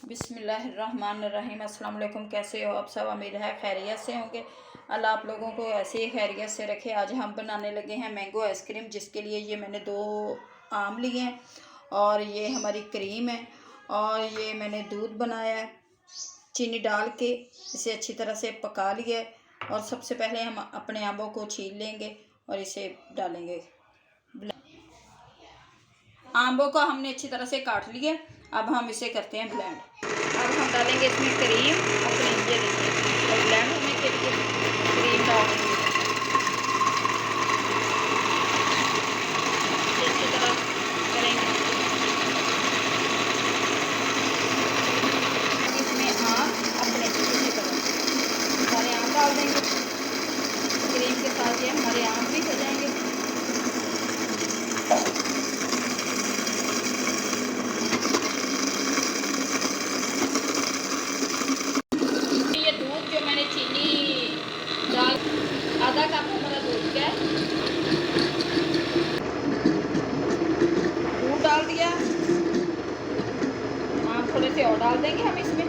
बिस्मिल्लाहिर्रहमानिर्रहीम। अस्सलाम वालेकुम। कैसे हो आप सब? उम्मीद है खैरियत से होंगे। अल्लाह आप लोगों को ऐसे ही खैरियत से रखे। आज हम बनाने लगे हैं मैंगो आइसक्रीम, जिसके लिए ये मैंने 2 आम लिए हैं और ये हमारी क्रीम है और ये मैंने दूध बनाया है चीनी डाल के। इसे अच्छी तरह से पका लिया है और सबसे पहले हम अपने आमों को छील लेंगे और इसे डालेंगे। आमों को हमने अच्छी तरह से काट लिया। अब हम इसे करते हैं ब्लेंड। अब हम डालेंगे इसमें क्रीम अपने ये देखिए, और ब्लेंड होने के लिए क्रीम डालेंगे। अच्छी तरह करेंगे। इसमें आम अपने अच्छी तरह सारे आम डाल देंगे। क्रीम के साथ ये हमारे आम भी हो जाएंगे। आधा कप हमारा दूध का दूध डाल दिया। आम थोड़े से और डाल देंगे हम इसमें।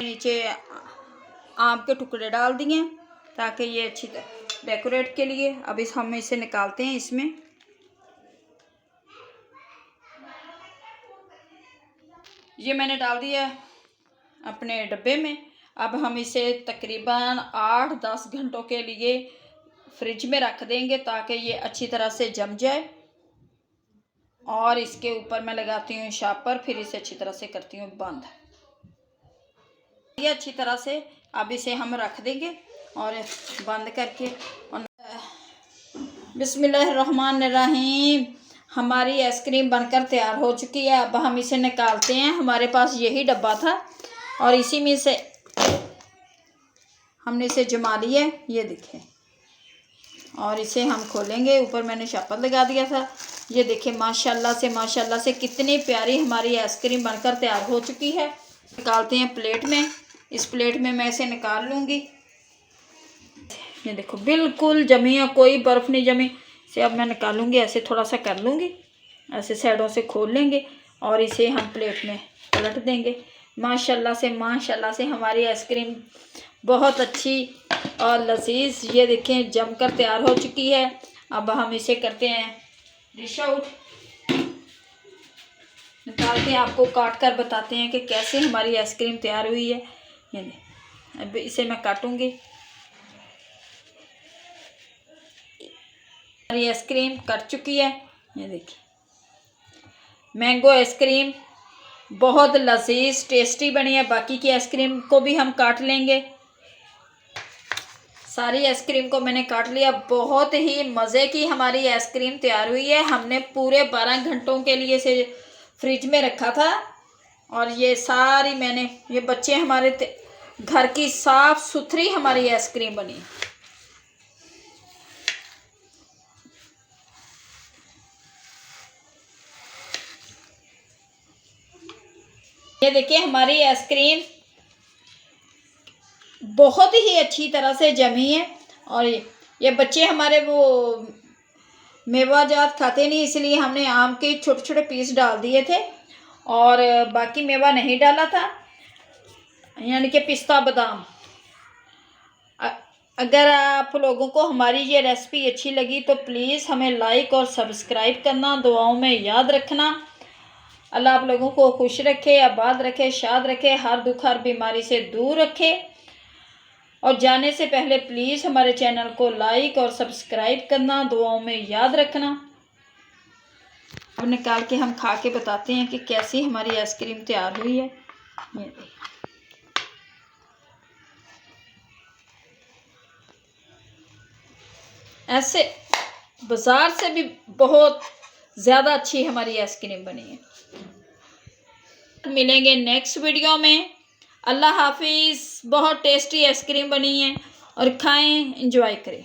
नीचे आम के टुकड़े डाल दिए ताकि ये अच्छी डेकोरेट के लिए। अब हम इसे निकालते हैं। इसमें ये मैंने डाल दिया अपने डब्बे में। अब हम इसे तकरीबन 8-10 घंटों के लिए फ्रिज में रख देंगे ताकि ये अच्छी तरह से जम जाए। और इसके ऊपर मैं लगाती हूँ शापर, फिर इसे अच्छी तरह से करती हूँ बंद। ये अच्छी तरह से अब इसे हम रख देंगे और बंद करके। बिस्मिल्लाहिर्रहमानिर्रहीम। हमारी आइसक्रीम बनकर तैयार हो चुकी है। अब हम इसे निकालते हैं। हमारे पास यही डब्बा था और इसी में से हमने इसे जमा लिया, ये देखें। और इसे हम खोलेंगे। ऊपर मैंने शापर लगा दिया था। ये देखें, माशाल्लाह से कितनी प्यारी हमारी आइसक्रीम बनकर तैयार हो चुकी है। निकालते हैं प्लेट में। इस प्लेट में मैं इसे निकाल लूँगी। ये देखो, बिल्कुल जमी है, कोई बर्फ़ नहीं जमी। इसे अब मैं निकालूंगी। ऐसे थोड़ा सा कर लूँगी, ऐसे साइडों से खोल लेंगे और इसे हम प्लेट में पलट देंगे। माशाल्लाह से हमारी आइसक्रीम बहुत अच्छी और लजीज, ये देखें, जमकर तैयार हो चुकी है। अब हम इसे करते हैं डिश आउट, निकालते हैं। आपको काट कर बताते हैं कि कैसे हमारी आइसक्रीम तैयार हुई है। ये अब इसे मैं काटूंगी। हमारी आइसक्रीम कट चुकी है। ये देखिए, मैंगो आइसक्रीम बहुत लजीज टेस्टी बनी है। बाकी की आइसक्रीम को भी हम काट लेंगे। सारी आइसक्रीम को मैंने काट लिया। बहुत ही मज़े की हमारी आइसक्रीम तैयार हुई है। हमने पूरे 12 घंटों के लिए इसे फ्रिज में रखा था और ये सारी मैंने, ये बच्चे हमारे घर की साफ़ सुथरी हमारी आइसक्रीम बनी। ये देखिए, हमारी आइसक्रीम बहुत ही अच्छी तरह से जमी है। और ये बच्चे हमारे वो मेवाजात खाते नहीं, इसलिए हमने आम के छोटे छोटे पीस डाल दिए थे और बाकी मेवा नहीं डाला था, यानी कि पिस्ता बादाम। अगर आप लोगों को हमारी ये रेसिपी अच्छी लगी तो प्लीज़ हमें लाइक और सब्सक्राइब करना, दुआओं में याद रखना। अल्लाह आप लोगों को खुश रखे, आबाद रखे, शाद रखे, हर दुख हर बीमारी से दूर रखे। और जाने से पहले प्लीज़ हमारे चैनल को लाइक और सब्सक्राइब करना, दुआओं में याद रखना। अब निकाल के हम खा के बताते हैं कि कैसी हमारी आइसक्रीम तैयार हुई है। ये ऐसे बाज़ार से भी बहुत ज़्यादा अच्छी हमारी आइसक्रीम बनी है। मिलेंगे नेक्स्ट वीडियो में। अल्लाह हाफिज़। बहुत टेस्टी आइसक्रीम बनी है और खाएं, एंजॉय करें।